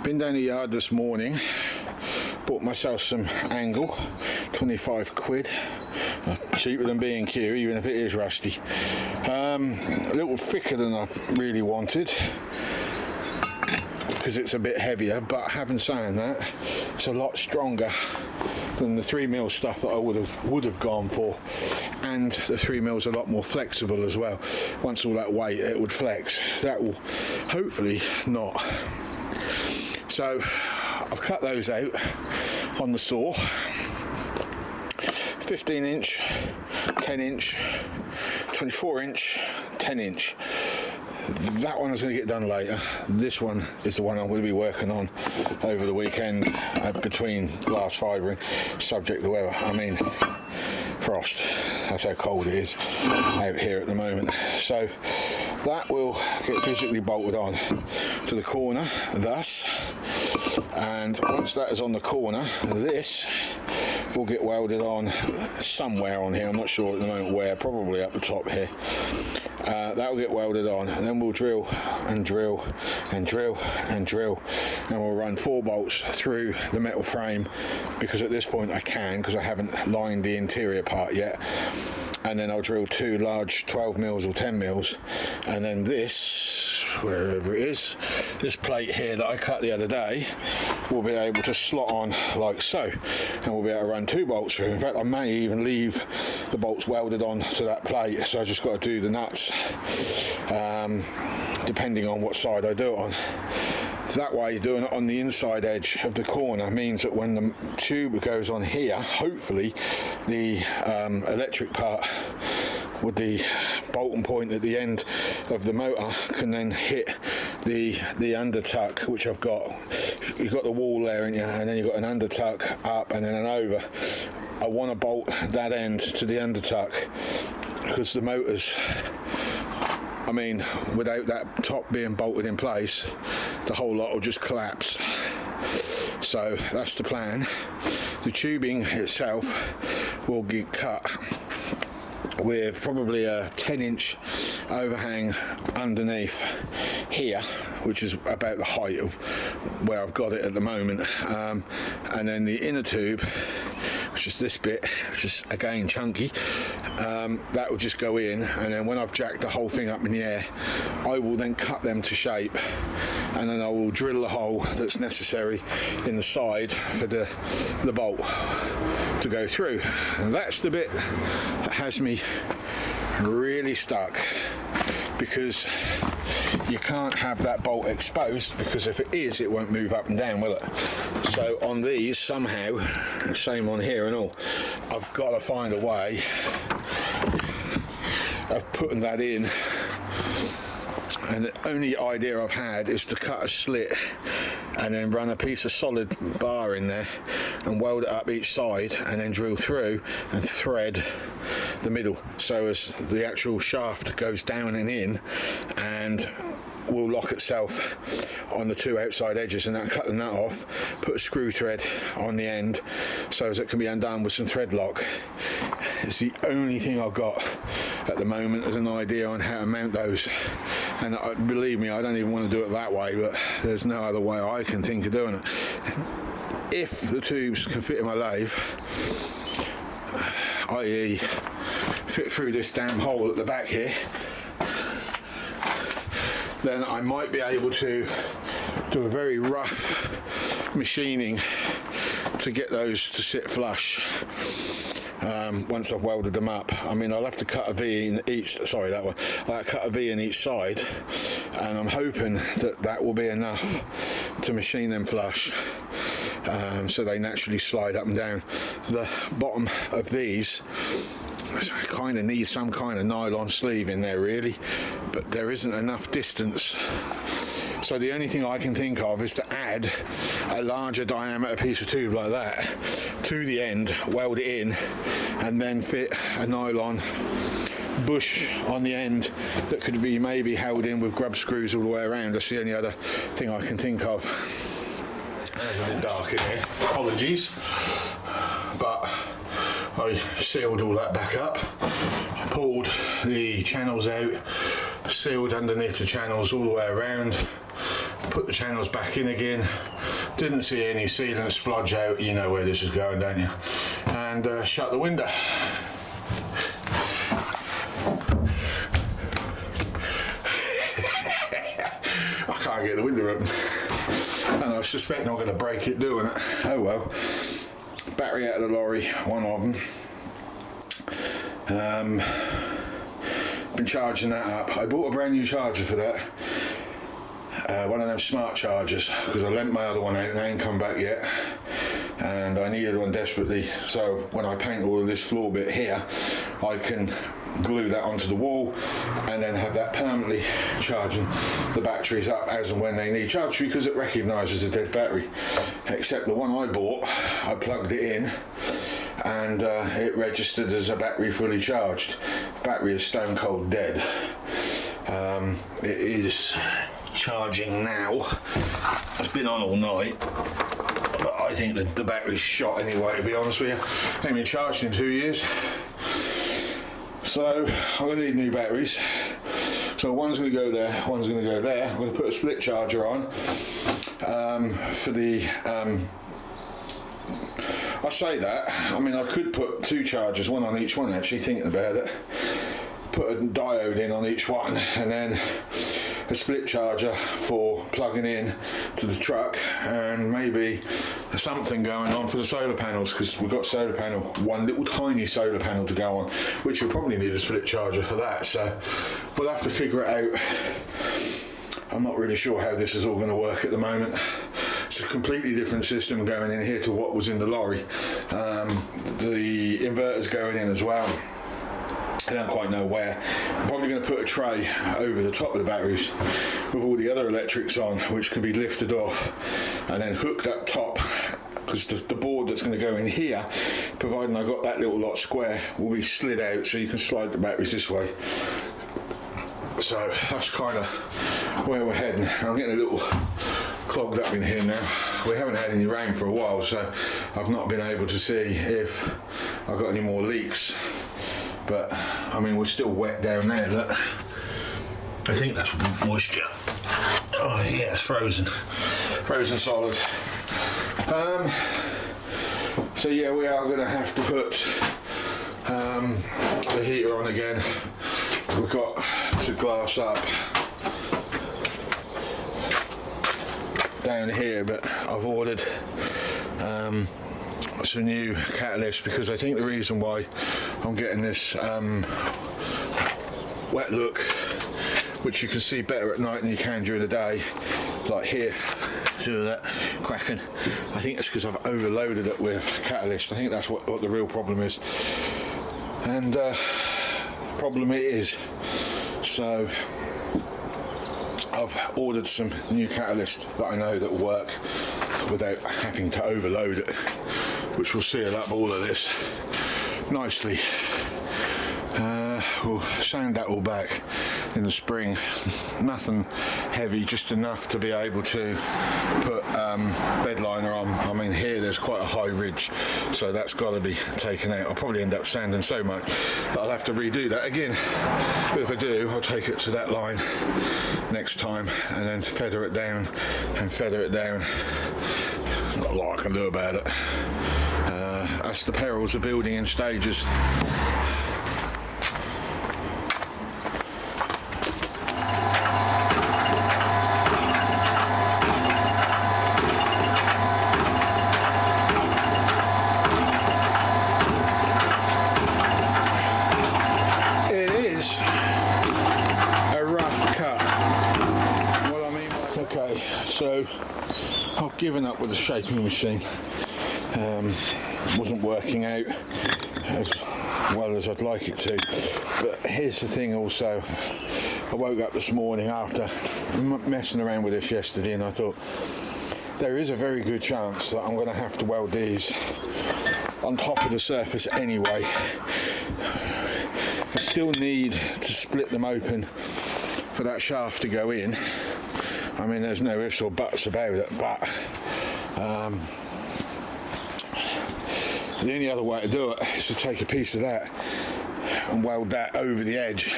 Been down the yard this morning, bought myself some angle, 25 quid, cheaper than B&Q even if it is rusty. A little thicker than I really wanted because it's a bit heavier, but having saying that, it's a lot stronger than the 3mm stuff that I would have gone for, and the 3mm is a lot more flexible as well. Once all that weight, it would flex. That will hopefully not. So I've cut those out on the saw. 15 inch, 10 inch, 24 inch, 10 inch. That one is going to get done later. This one is the one I'm going to be working on over the weekend, between glass fibring, subject to weather. I mean, frost. That's how cold it is out here at the moment. So that will get physically bolted on to the corner, thus. And once that is on the corner, this will get welded on somewhere on here. I'm not sure at the moment where, probably up the top here. That will get welded on, and then we'll drill and drill and drill and drill, and we'll run 4 bolts through the metal frame, because at this point I can, because I haven't lined the interior part yet. And then I'll drill 2 large 12mm or 10mm, and then this, wherever it is, this plate here that I cut the other day, will be able to slot on like so, and we'll be able to run 2 bolts through. In fact, I may even leave the bolts welded on to that plate, so I just got to do the nuts, depending on what side I do it on. That way, doing it on the inside edge of the corner means that when the tube goes on here, hopefully the electric part with the bolt and point at the end of the motor can then hit the undertuck, which I've got. You've got the wall there, and then you've got an undertuck up and then an over. I want to bolt that end to the undertuck, because the motors, I mean, without that top being bolted in place, the whole lot will just collapse. So that's the plan. The tubing itself will get cut with probably a 10-inch overhang underneath here, which is about the height of where I've got it at the moment, and then the inner tube, which is this bit, which is again chunky, that will just go in, and then when I've jacked the whole thing up in the air, I will then cut them to shape, and then I will drill the hole that's necessary in the side for the bolt to go through. And that's the bit that has me really stuck, because you can't have that bolt exposed, because if it is, it won't move up and down, will it? So on these, somehow, same on here and all, I've got to find a way of putting that in. And the only idea I've had is to cut a slit and then run a piece of solid bar in there and weld it up each side, and then drill through and thread the middle, so as the actual shaft goes down and in, and will lock itself on the 2 outside edges, and then cut the nut off, put a screw thread on the end so as it can be undone with some thread lock. It's the only thing I've got at the moment as an idea on how to mount those, and believe me, I don't even want to do it that way, but there's no other way I can think of doing it. If the tubes can fit in my lathe, i.e. fit through this damn hole at the back here, then I might be able to do a very rough machining to get those to sit flush. Once I've welded them up, I mean, I'll have to cut a V in each. Sorry, that one. I'll cut a V in each side, and I'm hoping that that will be enough to machine them flush, so they naturally slide up and down. The bottom of these kind of need some kind of nylon sleeve in there, really, but there isn't enough distance. So the only thing I can think of is to add a larger diameter piece of tube like that to the end, weld it in, and then fit a nylon bush on the end that could be maybe held in with grub screws all the way around. That's the only other thing I can think of. It's a bit dark in here, apologies, but I sealed all that back up, pulled the channels out, sealed underneath the channels all the way around, put the channels back in again. Didn't see any sealant splodge out. You know where this is going, don't you? And shut the window. I can't get the window open, and I suspect I'm going to break it doing it. Oh well. Battery out of the lorry, one of them. Been charging that up. I bought a brand new charger for that. One of them smart chargers, because I lent my other one out and they ain't come back yet, and I needed one desperately. So when I paint all of this floor bit here, I can glue that onto the wall and then have that permanently charging the batteries up as and when they need charge, because it recognises a dead battery. Except the one I bought, I plugged it in and it registered as a battery fully charged. Battery is stone cold dead. It is charging now. It's been on all night, but I think the battery's shot anyway, to be honest with you. Ain't been charged in 2 years. So I'm going to need new batteries. So one's going to go there, one's going to go there. I'm going to put a split charger on for the... I say that, I mean I could put two chargers, one on each one actually, thinking about it. Put a diode in on each one and then a split charger for plugging in to the truck, and maybe something going on for the solar panels, because we've got solar panel, one little tiny solar panel to go on, which will probably need a split charger for that. So we'll have to figure it out. I'm not really sure how this is all going to work at the moment. It's a completely different system going in here to what was in the lorry. The inverter's going in as well. I don't quite know where. I'm probably going to put a tray over the top of the batteries with all the other electrics on, which can be lifted off and then hooked up top, because the board that's going to go in here, providing I got that little lot square, will be slid out so you can slide the batteries this way. So that's kind of where we're heading. I'm getting a little clogged up in here now. We haven't had any rain for a while, so I've not been able to see if I've got any more leaks. But I mean, we're still wet down there, look. I think that's moisture. Oh yeah, it's frozen. Frozen solid. So yeah, we are going to have to put the heater on again. We've got to glass up down here, but I've ordered some new catalyst, because I think the reason why I'm getting this wet look, which you can see better at night than you can during the day, like here, see that cracking, I think it's because I've overloaded it with catalyst. I think that's what the real problem is, and problem it is. So I've ordered some new catalyst that I know that will work without having to overload it, which will seal up all of this nicely. We'll sand that all back in the spring. Nothing heavy, just enough to be able to put bed liner on. I mean, here there's quite a high ridge, so that's got to be taken out. I'll probably end up sanding so much that I'll have to redo that again. But if I do, I'll take it to that line next time and then feather it down and feather it down. Not a lot I can do about it. That's the perils of building in stages. It is a rough cut. What I mean by, okay, so I've given up with the shaping machine. Wasn't working out as well as I'd like it to. But here's the thing also, I woke up this morning after messing around with this yesterday, and I thought there is a very good chance that I'm going to have to weld these on top of the surface anyway. I still need to split them open for that shaft to go in. I mean, there's no ifs or buts about it, but the only other way to do it is to take a piece of that and weld that over the edge.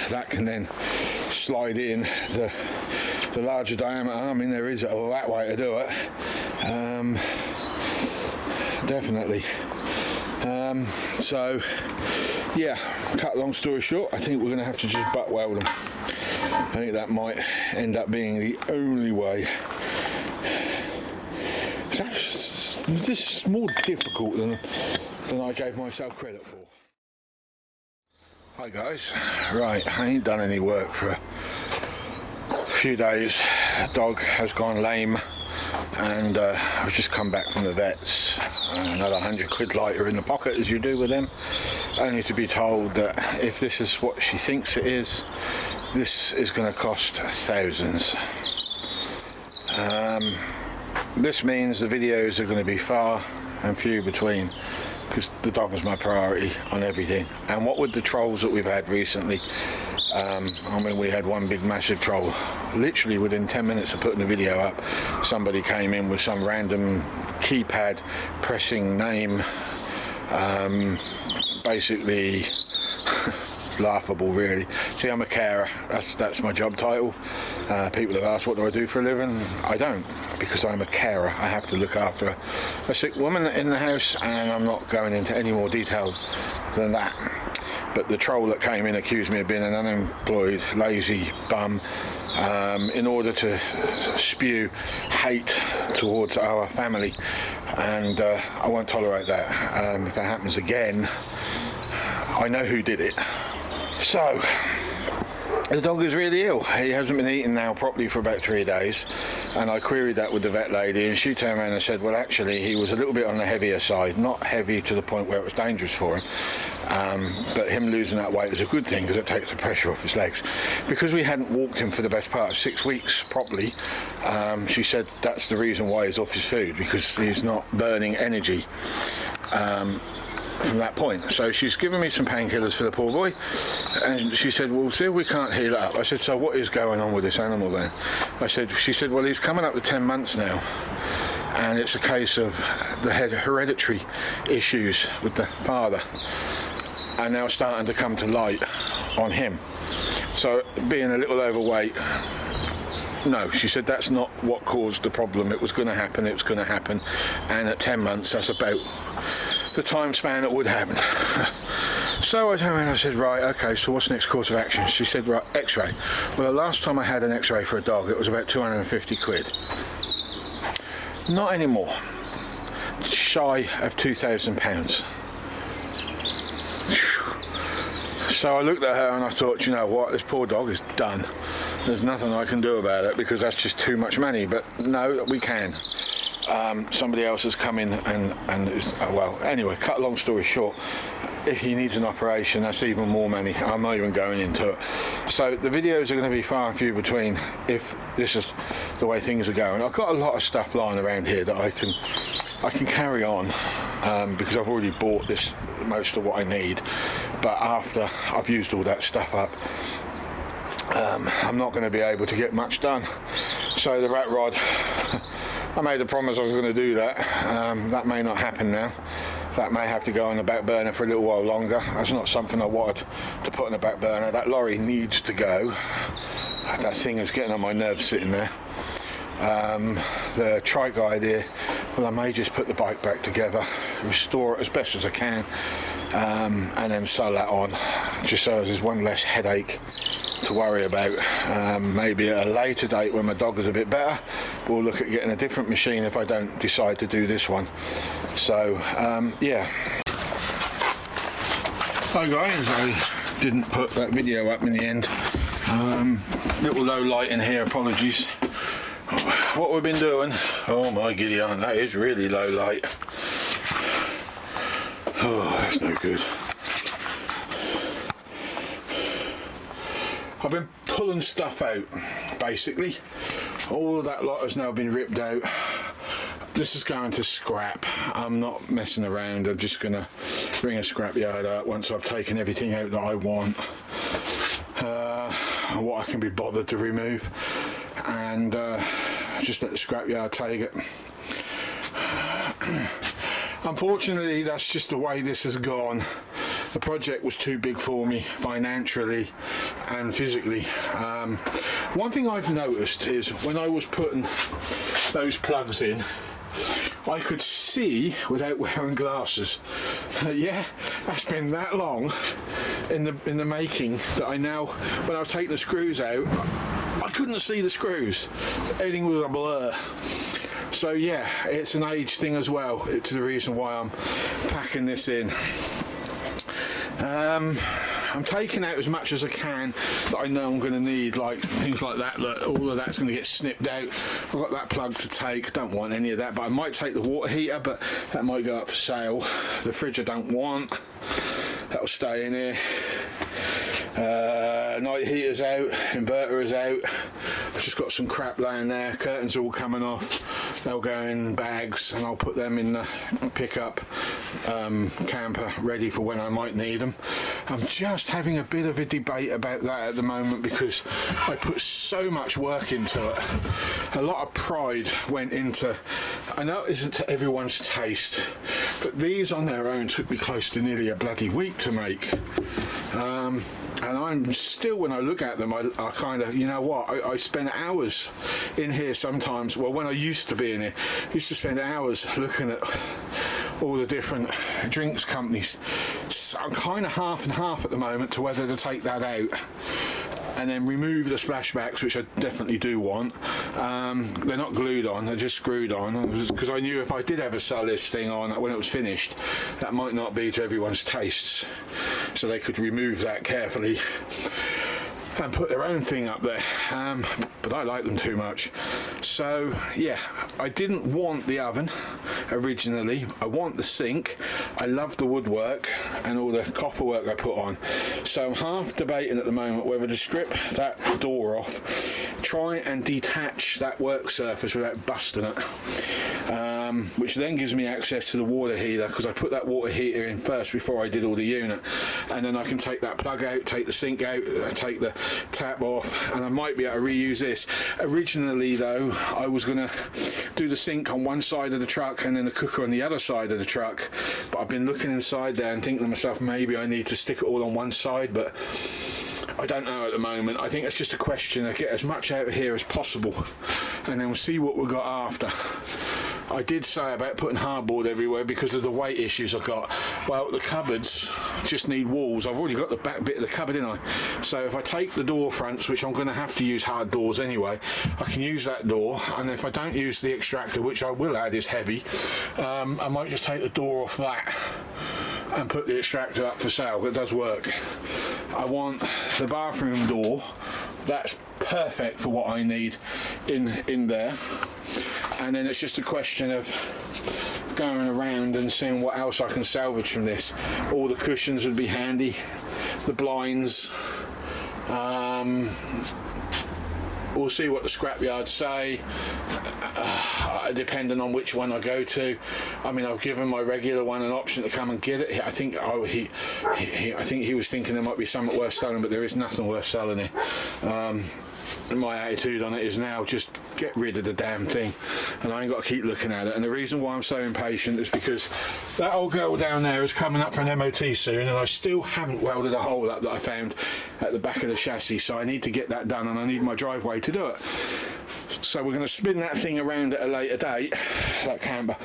That can then slide in the the larger diameter. I mean, there is a that way to do it. Definitely. So yeah, cut long story short, I think we're going to have to just butt weld them. I think that might end up being the only way. This is more difficult than I gave myself credit for. Hi guys, right, I ain't done any work for a few days. Dog has gone lame, and I've just come back from the vets. Another 100 quid lighter in the pocket, as you do with them, only to be told that if this is what she thinks it is, this is going to cost thousands. This means the videos are going to be far and few between, because the dog is my priority on everything. And what with the trolls that we've had recently, I mean, we had one big massive troll. Literally within 10 minutes of putting the video up, somebody came in with some random keypad pressing name, basically laughable really. See, I'm a carer, that's my job title. People have asked what do I do for a living. I don't, because I'm a carer. I have to look after a sick woman in the house, and I'm not going into any more detail than that. But the troll that came in accused me of being an unemployed, lazy bum, in order to spew hate towards our family, and I won't tolerate that. If that happens again, I know who did it. So, the dog is really ill. He hasn't been eating now properly for about 3 days, and I queried that with the vet lady, and she turned around and said, well, actually he was a little bit on the heavier side, not heavy to the point where it was dangerous for him, but him losing that weight is a good thing because it takes the pressure off his legs. Because we hadn't walked him for the best part of 6 weeks properly, she said that's the reason why he's off his food, because he's not burning energy from that point. So she's given me some painkillers for the poor boy, and she said, well, see, we can't heal it up. I said, so what is going on with this animal then? She said, well, he's coming up to 10 months now, and it's a case of the hereditary issues with the father are now starting to come to light on him. So being a little overweight, no, she said that's not what caused the problem. It was going to happen, and at 10 months that's about the time span it would happen. So I turned around and I said, right, okay, so what's the next course of action? She said, right, x-ray. Well, the last time I had an x-ray for a dog, it was about 250 quid. Not anymore. Shy of £2,000. So I looked at her and I thought, you know what, this poor dog is done. There's nothing I can do about it because that's just too much money. But no, we can. Somebody else has come in and well, anyway, cut a long story short, if he needs an operation, that's even more money. I'm not even going into it. So the videos are going to be far and few between if this is the way things are going. I've got a lot of stuff lying around here that I can carry on, because I've already bought most of what I need, but after I've used all that stuff up, I'm not going to be able to get much done. So the rat rod, I made a promise I was going to do that. That may not happen now. That may have to go on the back burner for a little while longer. That's not something I wanted to put on the back burner. That lorry needs to go. That thing is getting on my nerves sitting there. The trike idea, well, I may just put the bike back together, restore it as best as I can, and then sew that on, just so there's one less headache to worry about. Maybe at a later date when my dog is a bit better, we'll look at getting a different machine if I don't decide to do this one. So yeah. So guys, I didn't put that video up in the end. Little low light in here, apologies. What we've been doing, oh my giddy aunt, that is really low light. Oh, that's no good. I've been pulling stuff out, basically. All of that lot has now been ripped out. This is going to scrap. I'm not messing around. I'm just going to bring a scrap yard out once I've taken everything out that I want, what I can be bothered to remove, and just let the scrap yard take it. Unfortunately, that's just the way this has gone. The project was too big for me financially and physically. One thing I've noticed is when I was putting those plugs in, I could see without wearing glasses. Yeah, that's been that long in the making that I now, when I was taking the screws out, I couldn't see the screws. Everything was a blur. So yeah, it's an age thing as well. It's the reason why I'm packing this in. I'm taking out as much as I can that I know I'm going to need, like things like that, all of that's going to get snipped out. I've got that plug to take, don't want any of that, but I might take the water heater, but that might go up for sale. The fridge I don't want, that'll stay in here. Night heater's out, inverter is out. I've just got some crap laying there, curtains are all coming off, they'll go in bags and I'll put them in the pickup camper ready for when I might need them. I'm just having a bit of a debate about that at the moment because I put so much work into it. A lot of pride went into, I know it isn't to everyone's taste, but these on their own took me close to nearly a bloody week to make. And I'm still, when I look at them, I kind of, you know what, I spend hours in here sometimes. Well, when I used to be in here, I used to spend hours looking at all the different drinks companies. So I'm kind of half and half at the moment to whether to take that out and then remove the splashbacks, which I definitely do want. They're not glued on, they're just screwed on, because I knew if I did ever sell this thing on when it was finished, that might not be to everyone's tastes, so they could remove that carefully and put their own thing up there, but I like them too much. So yeah, I didn't want the oven originally, I want the sink, I love the woodwork and all the copper work I put on, so I'm half debating at the moment whether to strip that door off, try and detach that work surface without busting it, which then gives me access to the water heater, because I put that water heater in first before I did all the unit, and then I can take that plug out, take the sink out, take the tap off, and I might be able to reuse this. Originally though, I was going to do the sink on one side of the truck and then the cooker on the other side of the truck, but I've been looking inside there and thinking to myself, maybe I need to stick it all on one side, but I don't know at the moment. I think it's just a question of get as much out of here as possible and then we'll see what we've got after. I did say about putting hardboard everywhere because of the weight issues I've got. Well, the cupboards just need walls. I've already got the back bit of the cupboard, didn't I? So if I take the door fronts, which I'm going to have to use hard doors anyway, I can use that door, and if I don't use the extractor, which I will add is heavy, I might just take the door off that and put the extractor up for sale. It does work. I want the bathroom door, that's perfect for what I need in there, and then it's just a question of going around and seeing what else I can salvage from this. All the cushions would be handy, the blinds, we'll see what the scrapyards say, depending on which one I go to. I mean, I've given my regular one an option to come and get it. I think he was thinking there might be something worth selling, but there is nothing worth selling here. My attitude on it is now just get rid of the damn thing, and I ain't got to keep looking at it. And the reason why I'm so impatient is because that old girl down there is coming up for an MOT soon, and I still haven't welded a hole up that I found at the back of the chassis, so I need to get that done, and I need my driveway to do it. So we're going to spin that thing around at a later date, that camber,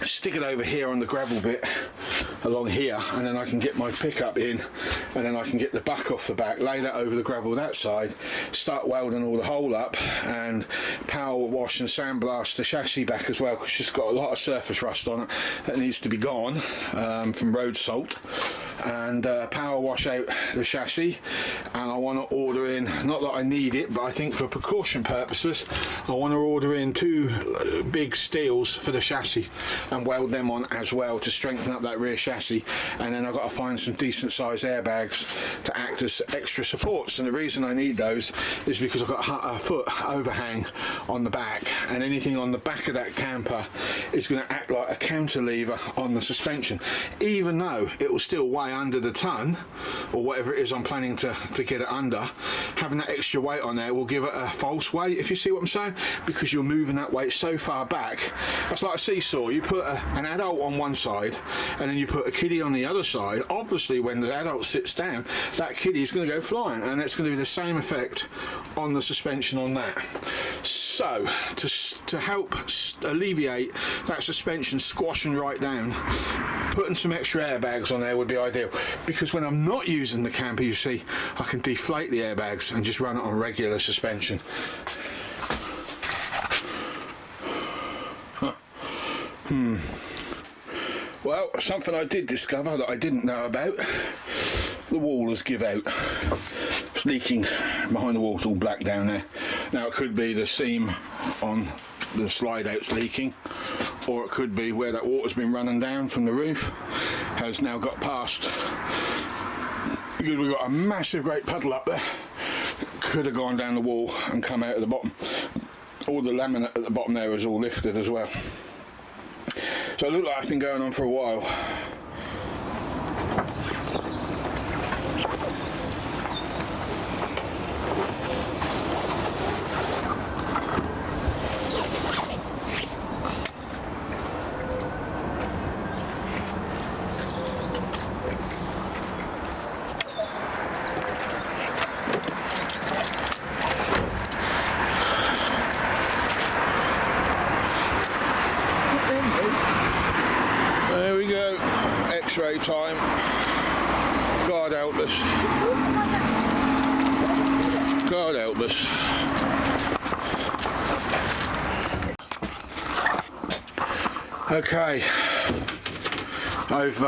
stick it over here on the gravel bit along here, and then I can get my pickup in, and then I can get the buck off the back, lay that over the gravel that side, start welding all the hole up, and power wash and sandblast the chassis back as well, because it's just got a lot of surface rust on it that needs to be gone from road salt, and power wash out the chassis. And I want to order in, not that I need it, but I think for precaution purposes, I want to order in 2 big steels for the chassis and weld them on as well to strengthen up that rear chassis. And then I've got to find some decent sized airbags to act as extra supports, and the reason I need those is because I've got a foot overhang on the back, and anything on the back of that camper is going to act like a counterlever on the suspension, even though it will still weigh high under the ton, or whatever it is I'm planning to get it under, having that extra weight on there will give it a false weight, if you see what I'm saying, because you're moving that weight so far back. That's like a seesaw. You put an adult on one side and then you put a kiddie on the other side. Obviously when the adult sits down, that kiddie is going to go flying, and it's going to be the same effect on the suspension on that. So to help alleviate that suspension squashing right down, putting some extra airbags on there would be ideal, because when I'm not using the camper, you see, I can deflate the airbags and just run it on regular suspension. Well, something I did discover that I didn't know about: the wall has give out. It's leaking behind the wall. It's all black down there. Now it could be the seam on the slide out's leaking, or it could be where that water's been running down from the roof has now got past, because we've got a massive great puddle up there. Could have gone down the wall and come out at the bottom. All the laminate at the bottom there is all lifted as well. So it looked like it's been going on for a while. X-ray time. God help us. God help us. Okay, I've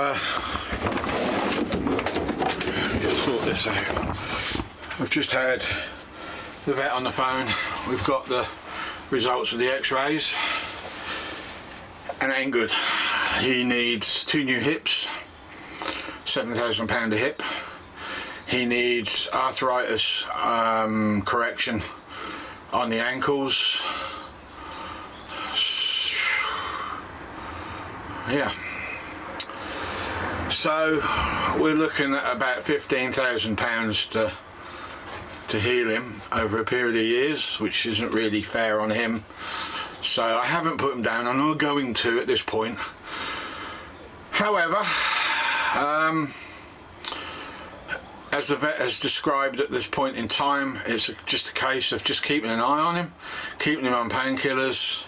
just sort this out. I've just had the vet on the phone. We've got the results of the X-rays, and it ain't good. He needs 2 new hips, £7,000 a hip. He needs arthritis correction on the ankles. Yeah. So we're looking at about £15,000 to heal him over a period of years, which isn't really fair on him. So I haven't put him down. I'm not going to at this point. However, as the vet has described at this point in time, it's just a case of just keeping an eye on him, keeping him on painkillers,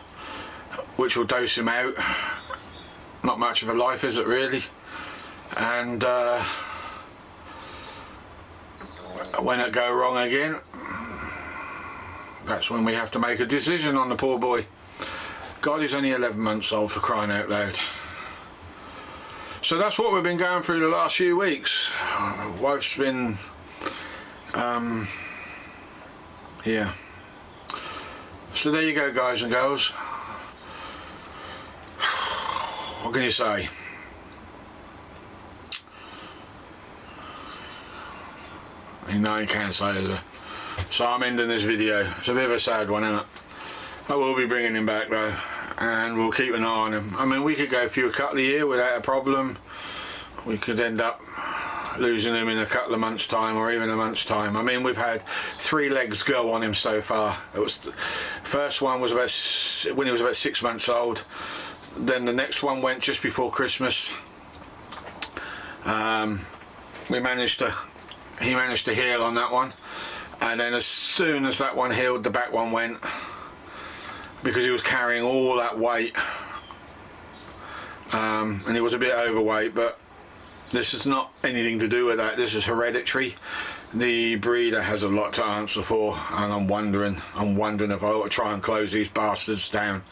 which will dose him out. Not much of a life, is it really? And when it go wrong again, that's when we have to make a decision on the poor boy. God, he's only 11 months old, for crying out loud. So that's what we've been going through the last few weeks. Wife's been, yeah. So there you go, guys and girls. What can you say? No, you can't say, is there? So I'm ending this video. It's a bit of a sad one, isn't it? I will be bringing him back though, and we'll keep an eye on him. I mean, we could go through a couple of years without a problem. We could end up losing him in a couple of months' time, or even a month's time. I mean, we've had 3 legs go on him so far. It was the first one was about when he was about 6 months old. Then the next one went just before Christmas. He managed to heal on that one, and then as soon as that one healed, the back one went, because he was carrying all that weight, and he was a bit overweight. But this is not anything to do with that. This is hereditary. The breeder has a lot to answer for, and I'm wondering if I ought to try and close these bastards down.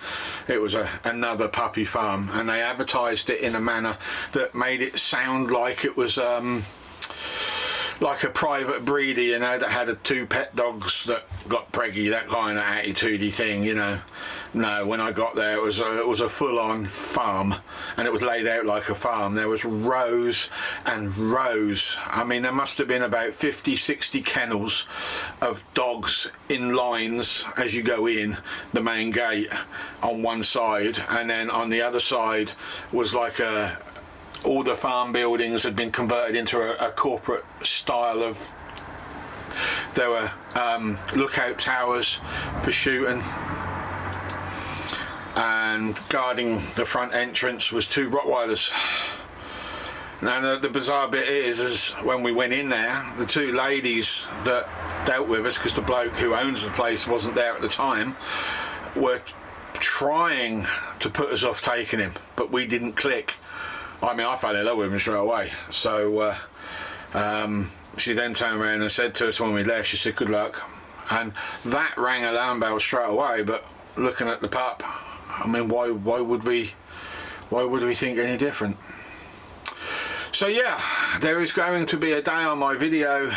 It was another puppy farm, and they advertised it in a manner that made it sound like it was like a private breeder, you know, that had 2 pet dogs that got preggy, that kind of attitudey thing, you know. No, when I got there, it was a full-on farm, and it was laid out like a farm. There was rows and rows. I mean, there must have been about 50, 60 kennels of dogs in lines as you go in the main gate on one side, and then on the other side was like a all the farm buildings had been converted into a corporate style of. There were lookout towers for shooting, and guarding the front entrance was 2 Rottweilers. Now the bizarre bit is when we went in there, the 2 ladies that dealt with us, because the bloke who owns the place wasn't there at the time, were trying to put us off taking him, but we didn't click. I mean, I fell in love with him straight away. So she then turned around and said to us when we left, she said, "Good luck," and that rang alarm bells straight away. But looking at the pup, I mean, why would we think any different? So yeah, there is going to be a day on my video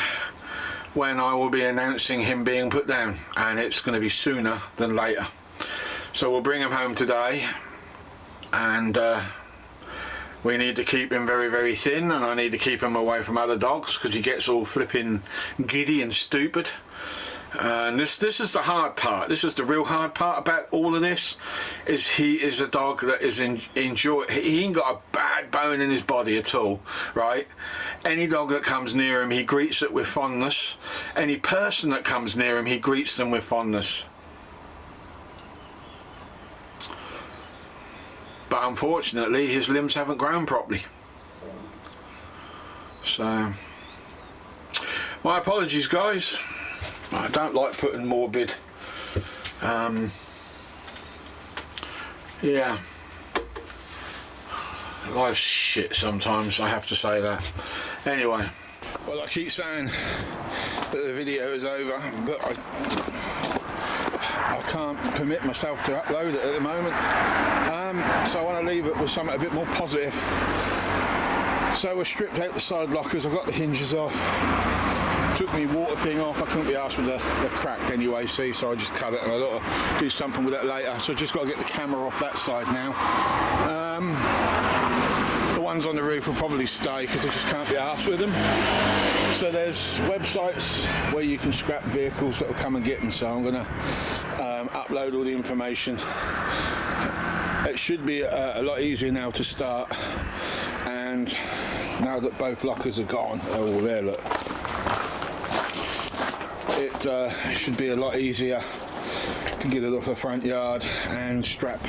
when I will be announcing him being put down, and it's going to be sooner than later. So we'll bring him home today, and we need to keep him very, very thin, and I need to keep him away from other dogs because he gets all flipping giddy and stupid. And this is the hard part. This is the real hard part about all of this. Is he is a dog that is he ain't got a bad bone in his body at all, right? Any dog that comes near him, he greets it with fondness. Any person that comes near him, he greets them with fondness. But unfortunately, his limbs haven't grown properly. So, my apologies, guys. I don't like putting morbid, yeah, life's shit sometimes, I have to say that. Anyway, well, I keep saying that the video is over, but I can't permit myself to upload it at the moment, so I want to leave it with something a bit more positive. So we're stripped out the side lockers, I've got the hinges off. Took me water thing off, I couldn't be arsed with the cracked anyway, see, so I just cut it, and I thought I'd do something with it later, so I just got to get the camera off that side now. The ones on the roof will probably stay because I just can't be arsed with them. So there's websites where you can scrap vehicles that will come and get them, so I'm going to upload all the information. It should be a lot easier now to start, and now that both lockers are gone, they're all there, look. It should be a lot easier to get it off the front yard and strap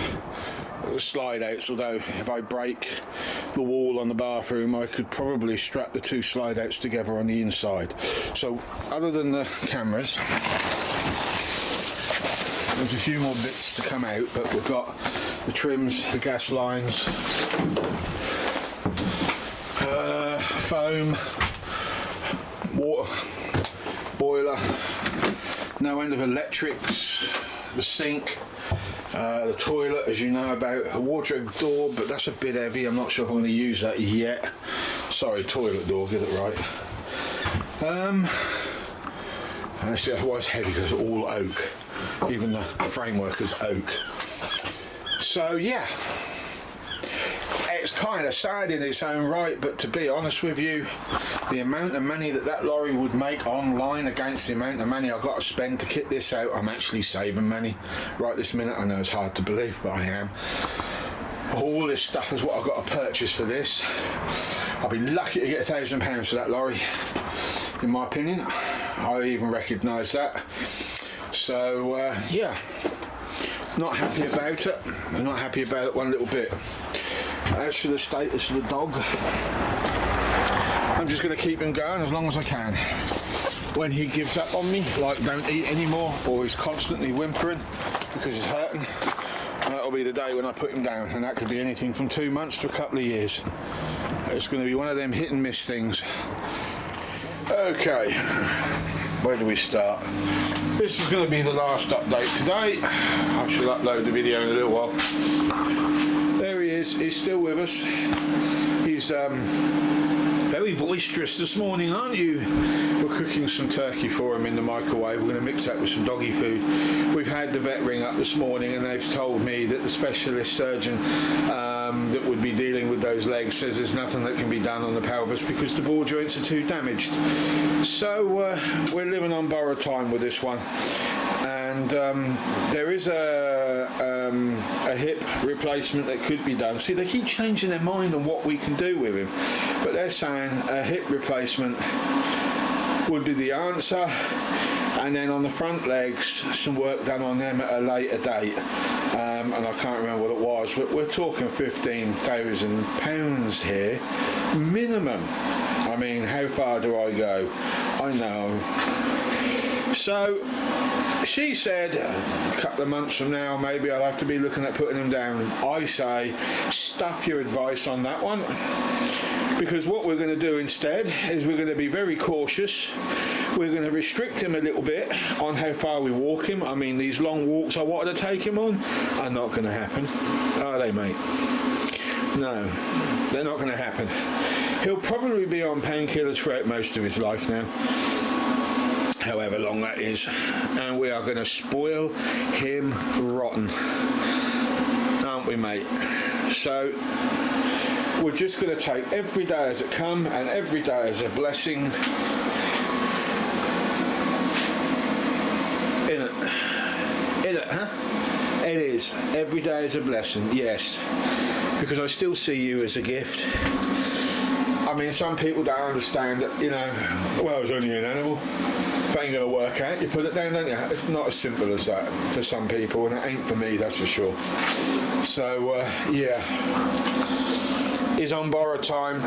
the slide outs, although if I break the wall on the bathroom I could probably strap the 2 slide outs together on the inside. So other than the cameras, there's a few more bits to come out, but we've got the trims, the gas lines, foam, water, boiler, no end of electrics, the sink, the toilet, as you know about, a wardrobe door, but that's a bit heavy, I'm not sure if I'm going to use that yet. Sorry, toilet door, get it right. Actually, otherwise heavy because it's all oak, even the framework is oak. So yeah, it's kind of sad in its own right, but to be honest with you, the amount of money that lorry would make online against the amount of money I've got to spend to kit this out, I'm actually saving money right this minute. I know it's hard to believe, but I am. All this stuff is what I've got to purchase for this. I'll be lucky to get £1,000 for that lorry, in my opinion. I even recognise that. So yeah, not happy about it. I'm not happy about it one little bit. As for the status of the dog, I'm just going to keep him going as long as I can. When he gives up on me, like don't eat anymore, or he's constantly whimpering because he's hurting, that'll be the day when I put him down, and that could be anything from 2 months to a couple of years. It's going to be one of them hit and miss things. Okay, where do we start? This is going to be the last update today. I shall upload the video in a little while. There he is, he's still with us. He's very boisterous this morning, aren't you? We're cooking some turkey for him in the microwave. We're going to mix that with some doggy food. We've had the vet ring up this morning, and they've told me that the specialist surgeon that would be dealing with those legs says there's nothing that can be done on the pelvis because the ball joints are too damaged. So we're living on borrowed time with this one. and there is a hip replacement that could be done. See, they keep changing their mind on what we can do with him, but they're saying a hip replacement would be the answer, and then on the front legs some work done on them at a later date, and I can't remember what it was, but we're talking £15,000 here minimum. I mean, how far do I go? I know. So she said a couple of months from now maybe I'll have to be looking at putting them down. I say stuff your advice on that one, because what we're going to do instead is we're going to be very cautious. We're going to restrict him a little bit on how far we walk him. I mean, these long walks I wanted to take him on are not going to happen, are they, mate? No, they're not going to happen. He'll probably be on painkillers throughout most of his life now, however long that is, and we are going to spoil him rotten, aren't we, mate? So we're just going to take every day as it comes, and every day as a blessing. In it, huh? It is. Every day is a blessing, yes, because I still see you as a gift. I mean, some people don't understand that, you know, well, it's only an animal. If it ain't going to work out, you put it down, don't you? It's not as simple as that for some people, and it ain't for me, that's for sure. So, yeah. He's on borrowed time.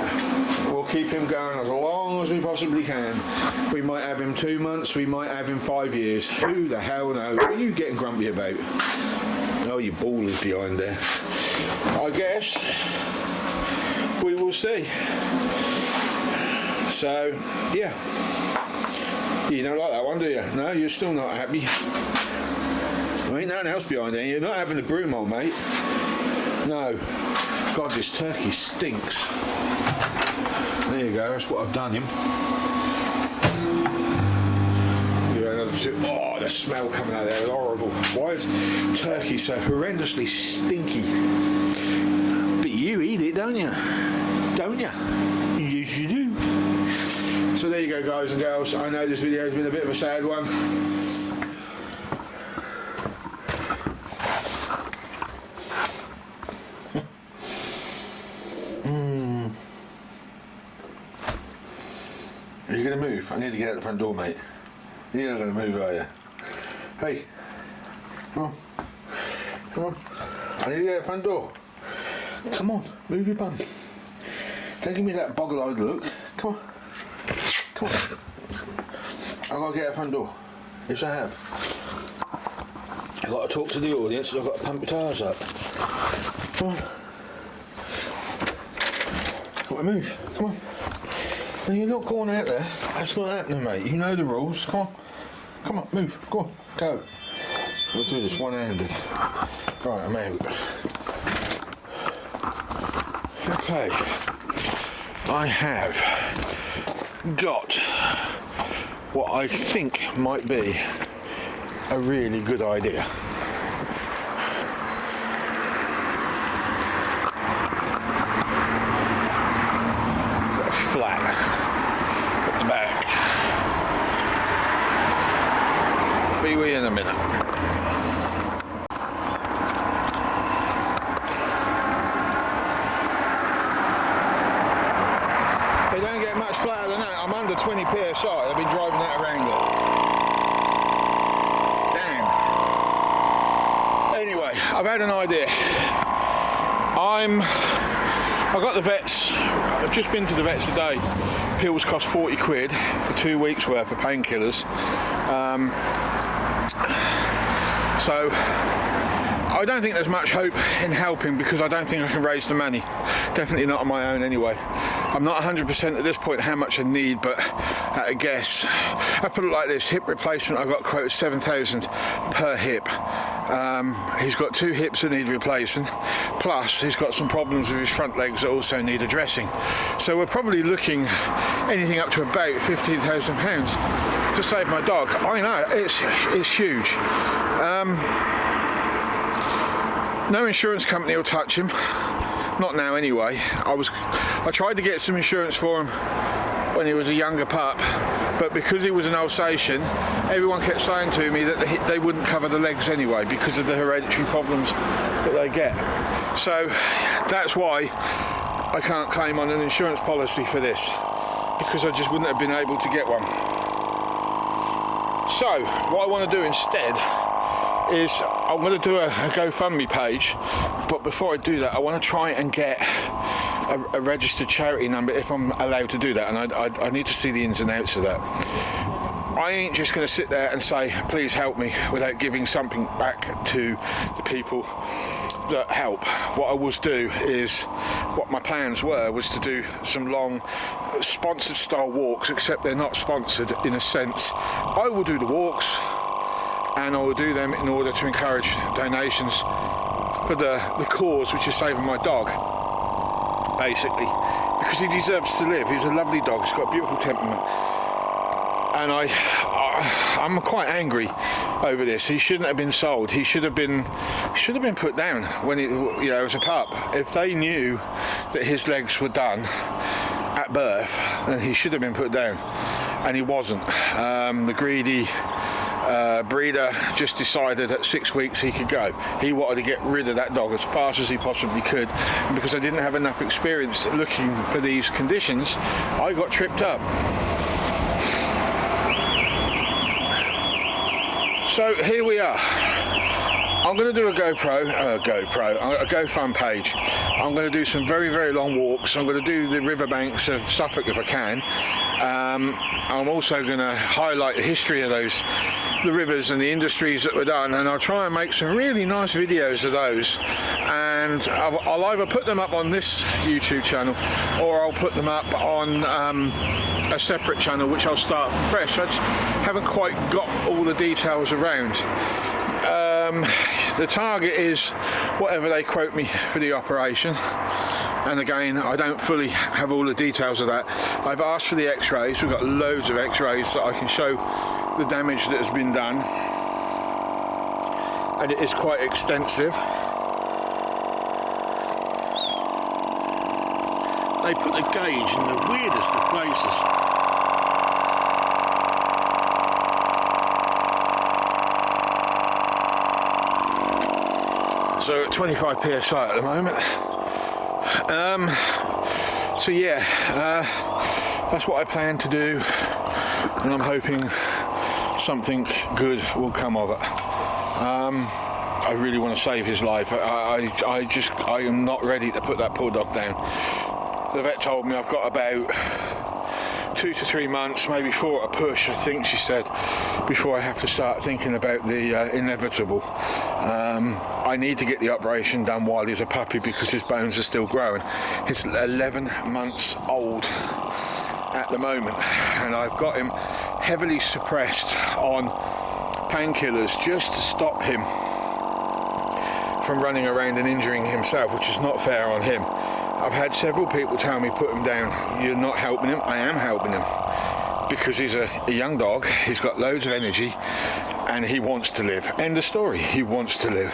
We'll keep him going as long as we possibly can. We might have him 2 months, we might have him 5 years. Who the hell knows? What are you getting grumpy about? Oh, your ball is behind there. I guess we will see. So, yeah. You don't like that one, do you? No, you're still not happy. There ain't nothing else behind there. You're not having the broom, old mate. No. God, this turkey stinks. There you go, that's what I've done him. Oh, the smell coming out of there is horrible. Why is turkey so horrendously stinky? But you eat it, don't you? Don't you? Yes, you do. So there you go, guys and girls. I know this video has been a bit of a sad one. Are you going to move? I need to get out the front door, mate. You're not going to move, are you? Hey, come on. Come on. I need to get out the front door. Come on, move your bum. Don't give me that boggle-eyed look. Come on. Come on. I've got to get out the front door. Yes, I have. I've got to talk to the audience and I've got to pump my tyres up. Come on. Got to move. Come on. No, you're not going out there. That's not happening, mate. You know the rules. Come on. Come on, move. Go on. Go. We'll do this one-handed. Right, I'm out. Okay. I have got what I think might be a really good idea. Got a flat at the back. Be with you in a minute. They don't get much flatter than that. I'm under 20 psi. I've been driving that around it. Damn. Anyway, I've had an idea. I got the vets. I've just been to the vets today. Pills cost 40 quid for 2 weeks worth of painkillers. So I don't think there's much hope in helping because I don't think I can raise the money. Definitely not on my own anyway. I'm not 100% at this point how much I need, but at a guess. I put it like this, hip replacement, I got quoted 7,000 per hip. He's got 2 hips that need replacing, plus he's got some problems with his front legs that also need addressing. So we're probably looking anything up to about £15,000 to save my dog. I know, it's huge. No insurance company will touch him. Not now anyway. I tried to get some insurance for him when he was a younger pup, but because he was an Alsatian, everyone kept saying to me that they wouldn't cover the legs anyway because of the hereditary problems that they get. So that's why I can't claim on an insurance policy for this, because I just wouldn't have been able to get one. So what I want to do instead is I'm going to do a GoFundMe page, but before I do that I want to try and get a registered charity number if I'm allowed to do that, and I need to see the ins and outs of that. I ain't just going to sit there and say please help me without giving something back to the people that help. What I was do is, what my plans was to do some long sponsored style walks, except they're not sponsored in a sense. I will do the walks and I will do them in order to encourage donations for the cause, which is saving my dog, basically, because he deserves to live. He's a lovely dog, he's got a beautiful temperament, and I'm quite angry over this. He shouldn't have been sold. He should have been put down when he, as a pup. If they knew that his legs were done at birth, then he should have been put down, and he wasn't. The greedy breeder just decided at 6 weeks he could go. He wanted to get rid of that dog as fast as he possibly could, and because I didn't have enough experience looking for these conditions, I got tripped up. So here we are. I'm going to do a GoFund page. I'm going to do some very, very long walks. I'm going to do the riverbanks of Suffolk if I can. I'm also going to highlight the history of the rivers and the industries that were done, and I'll try and make some really nice videos of those, and I'll either put them up on this YouTube channel or I'll put them up on a separate channel which I'll start from fresh. I just haven't quite got all the details around. The target is whatever they quote me for the operation, and again I don't fully have all the details of that. I've asked for the x-rays. We've got loads of x-rays so I can show the damage that has been done, and it is quite extensive. They put the gauge in the weirdest of places. So at 25 psi at the moment. So yeah, that's what I plan to do, and I'm hoping something good will come of it. I really want to save his life. I am not ready to put that poor dog down. The vet told me I've got about 2 to 3 months, maybe 4 at a push, I think she said, before I have to start thinking about the inevitable. I need to get the operation done while he's a puppy because his bones are still growing. He's 11 months old at the moment, and I've got him heavily suppressed on painkillers just to stop him from running around and injuring himself, which is not fair on him. I've had several people tell me put him down. You're not helping him. I am helping him because he's a young dog. He's got loads of energy and he wants to live. End of story. He wants to live.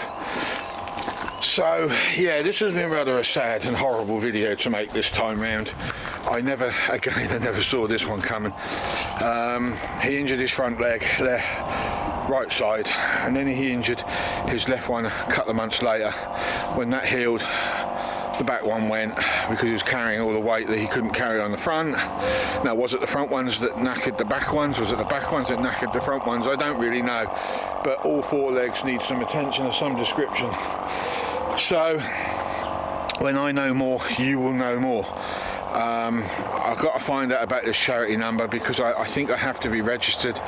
So yeah, this has been rather a sad and horrible video to make this time round. I never saw this one coming. He injured his front leg there, right side, and then he injured his left one a couple of months later. When that healed, the back one went because he was carrying all the weight that he couldn't carry on the front. Now, was it the front ones that knackered the back ones? Was it the back ones that knackered the front ones? I don't really know, but all 4 legs need some attention of some description. So when I know more, you will know more. I've got to find out about this charity number because I think I have to be registered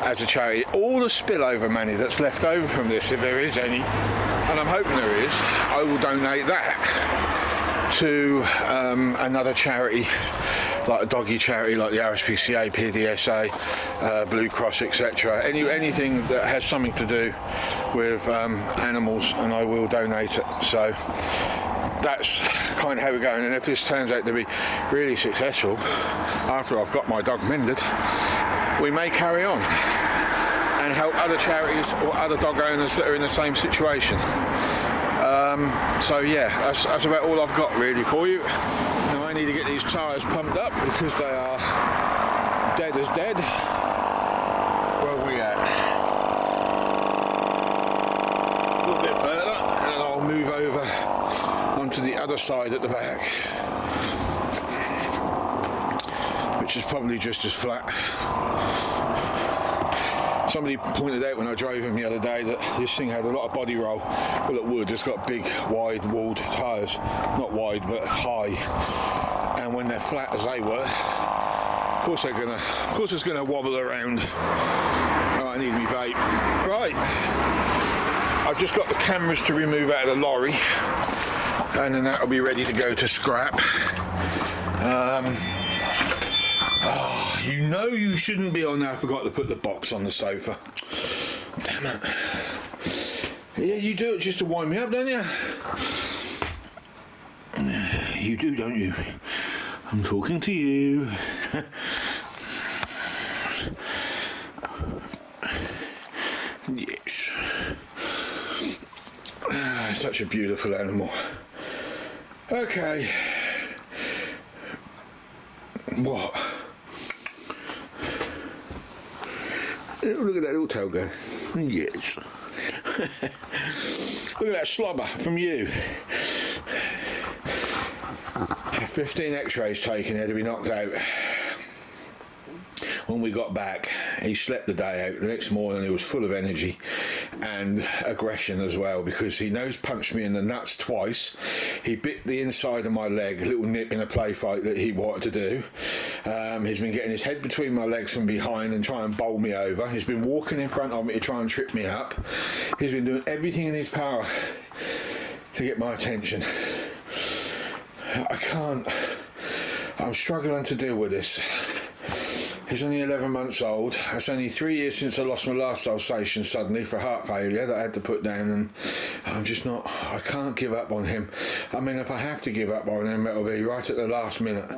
as a charity. All the spillover money that's left over from this, if there is any, and I'm hoping there is, I will donate that to another charity, like a doggy charity like the RSPCA, PDSA, Blue Cross, etc. Anything that has something to do with animals, and I will donate it. So that's kind of how we're going, and if this turns out to be really successful after I've got my dog mended, we may carry on and help other charities or other dog owners that are in the same situation. So yeah, that's about all I've got really for you. Now I need to get these tyres pumped up because they are dead as dead. Where are we at? A little bit further, and I'll move over onto the other side at the back, which is probably just as flat. Somebody pointed out when I drove him the other day that this thing had a lot of body roll. Well, it would. It's got big, wide-walled tyres. Not wide, but high. And when they're flat as they were, of course it's gonna wobble around. Oh, I need me vape. Right. I've just got the cameras to remove out of the lorry, and then that'll be ready to go to scrap. Oh, you know you shouldn't be on there. I forgot to put the box on the sofa. Damn it. Yeah, you do it just to wind me up, don't you? You do, don't you? I'm talking to you. Yes. Such a beautiful animal. Okay. What? Look at that little tail go. Yes. Look at that slobber from you. 15 x-rays taken, had to be knocked out. When we got back, he slept the day out. The next morning he was full of energy and aggression as well, because he nose punched me in the nuts twice. He bit the inside of my leg, a little nip in a play fight that he wanted to do. He's been getting his head between my legs from behind and trying to bowl me over. He's been walking in front of me to try and trip me up. He's been doing everything in his power to get my attention. I'm struggling to deal with this. He's only 11 months old. It's only 3 years since I lost my last Alsatian suddenly for heart failure that I had to put down, and I can't give up on him. I mean, if I have to give up on him, it'll be right at the last minute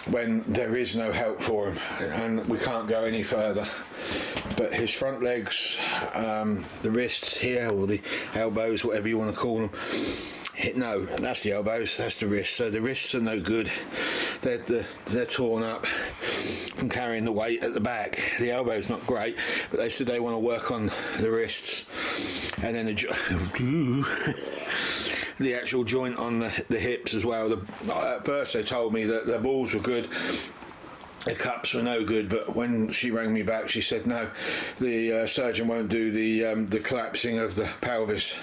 when there is no help for him and we can't go any further. But his front legs, the wrists here, or the elbows, whatever you want to call them, no, that's the elbows, that's the wrists. So the wrists are no good. They're torn up from carrying the weight at the back. The elbow's not great, but they said they want to work on the wrists. And then the actual joint on the hips as well. At first they told me that the balls were good, the cups were no good, but when she rang me back, she said no, the surgeon won't do the collapsing of the pelvis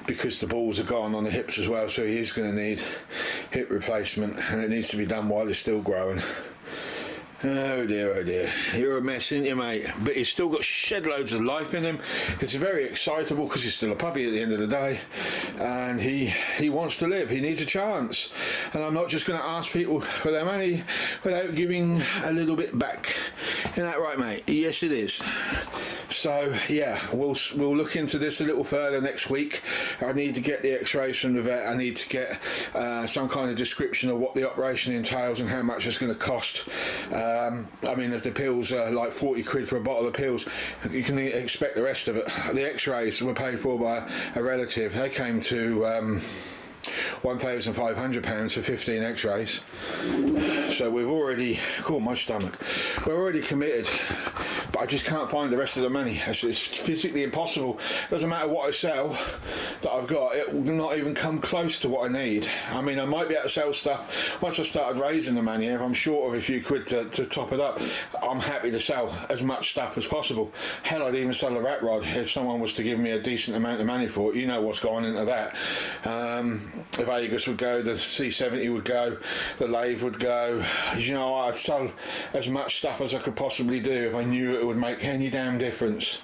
because the balls are gone on the hips as well, so he is going to need hip replacement, and it needs to be done while they're still growing. Oh dear, you're a mess, ain't you, mate? But he's still got shed loads of life in him. It's very excitable because he's still a puppy at the end of the day, and he wants to live. He needs a chance, and I'm not just going to ask people for their money without giving a little bit back. Isn't that right, mate? Yes, it is. So yeah, we'll look into this a little further next week. I need to get the x-rays from the vet. I need to get some kind of description of what the operation entails and how much it's going to cost. I mean, if the pills are like 40 quid for a bottle of pills, you can expect the rest of it. The x-rays were paid for by a relative. They came to £1,500 for 15 x-rays. So we've already caught my stomach. We're already committed, but I just can't find the rest of the money. It's physically impossible. Doesn't matter what I sell that I've got, it will not even come close to what I need. I mean, I might be able to sell stuff once I started raising the money. If I'm short of a few quid to top it up, I'm happy to sell as much stuff as possible. Hell, I'd even sell a rat rod if someone was to give me a decent amount of money for it. You know what's gone into that. The Vegas would go, the C70 would go, the lathe would go. You know, I'd sell as much stuff as I could possibly do if I knew it would make any damn difference.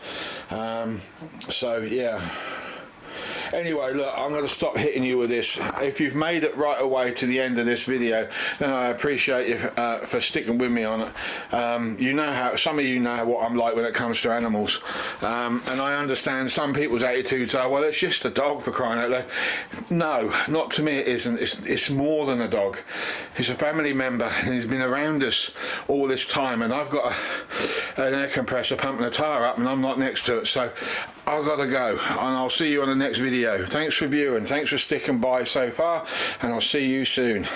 So yeah. Anyway, look, I'm going to stop hitting you with this. If you've made it right away to the end of this video, then I appreciate you for sticking with me on it. You know how, some of you know what I'm like when it comes to animals, and I understand some people's attitudes are, well, it's just a dog, for crying out loud. No, not to me it isn't. It's more than a dog. He's a family member, and he's been around us all this time, and I've got an air compressor pumping a tyre up, and I'm not next to it, so I've got to go, and I'll see you on the next video. Thanks for viewing, thanks for sticking by so far, and I'll see you soon.